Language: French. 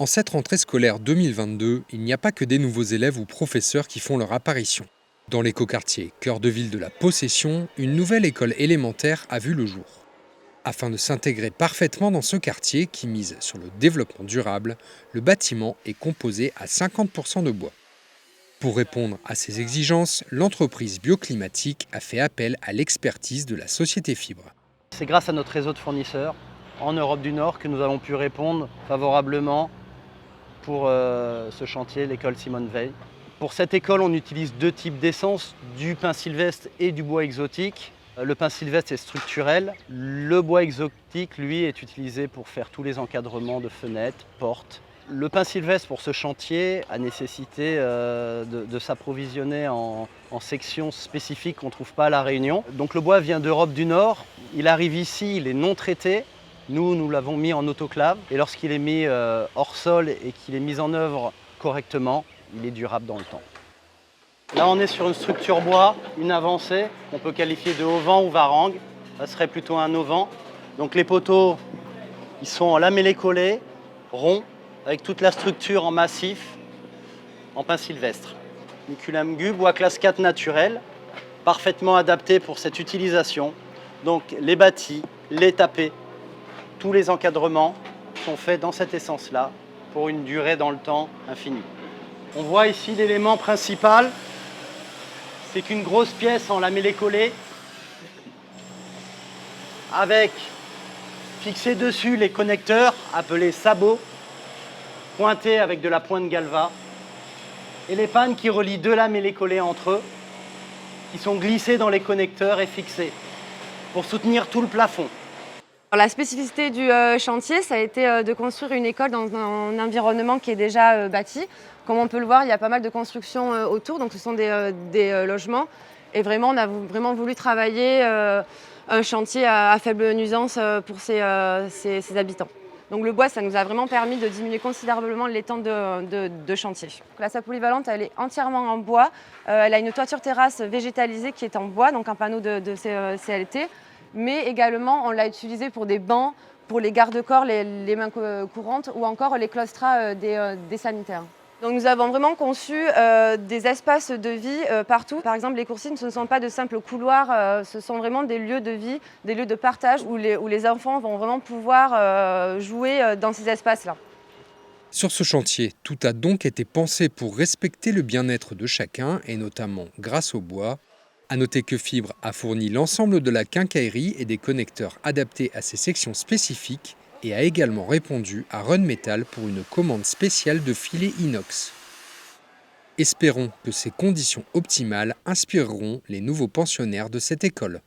En cette rentrée scolaire 2022, il n'y a pas que des nouveaux élèves ou professeurs qui font leur apparition. Dans l'écoquartier cœur de ville de la Possession, une nouvelle école élémentaire a vu le jour. Afin de s'intégrer parfaitement dans ce quartier qui mise sur le développement durable, le bâtiment est composé à 50% de bois. Pour répondre à ces exigences, l'entreprise bioclimatique a fait appel à l'expertise de la société Fibre. C'est grâce à notre réseau de fournisseurs en Europe du Nord que nous avons pu répondre favorablement pour ce chantier, l'école Simone Veil. Pour cette école, on utilise deux types d'essence, du pin sylvestre et du bois exotique. Le pin sylvestre est structurel, le bois exotique, lui, est utilisé pour faire tous les encadrements de fenêtres, portes. Le pin sylvestre pour ce chantier a nécessité de s'approvisionner en sections spécifiques qu'on ne trouve pas à La Réunion. Donc le bois vient d'Europe du Nord, il arrive ici, il est non traité. Nous l'avons mis en autoclave et lorsqu'il est mis hors sol et qu'il est mis en œuvre correctement, il est durable dans le temps. Là, on est sur une structure bois, une avancée, qu'on peut qualifier de auvent ou varangue. Ça serait plutôt un auvent. Donc les poteaux, ils sont en lamellé collé, ronds, avec toute la structure en massif, en pin sylvestre. Niculamgu, bois classe 4 naturel, parfaitement adapté pour cette utilisation. Donc les bâtis, les tapés, tous les encadrements sont faits dans cette essence-là pour une durée dans le temps infinie. On voit ici l'élément principal, c'est qu'une grosse pièce en lamellé collé avec fixé dessus les connecteurs appelés sabots, pointés avec de la pointe galva et les pannes qui relient deux lamellés collés entre eux qui sont glissés dans les connecteurs et fixés pour soutenir tout le plafond. La spécificité du chantier, ça a été de construire une école dans un environnement qui est déjà bâti. Comme on peut le voir, il y a pas mal de constructions autour, donc ce sont des logements. Et vraiment, on a vraiment voulu travailler un chantier à faible nuisance pour ses habitants. Donc le bois, ça nous a vraiment permis de diminuer considérablement l'étang de chantier. La salle polyvalente, elle est entièrement en bois. Elle a une toiture terrasse végétalisée qui est en bois, donc un panneau de CLT. Mais également, on l'a utilisé pour des bancs, pour les garde-corps, les mains courantes ou encore les claustras des sanitaires. Donc nous avons vraiment conçu des espaces de vie partout. Par exemple, les coursives, ce ne sont pas de simples couloirs, ce sont vraiment des lieux de vie, des lieux de partage où les enfants vont vraiment pouvoir jouer dans ces espaces-là. Sur ce chantier, tout a donc été pensé pour respecter le bien-être de chacun et notamment grâce au bois. A noter que Fibre a fourni l'ensemble de la quincaillerie et des connecteurs adaptés à ces sections spécifiques et a également répondu à Rhône-Métal pour une commande spéciale de filets inox. Espérons que ces conditions optimales inspireront les nouveaux pensionnaires de cette école.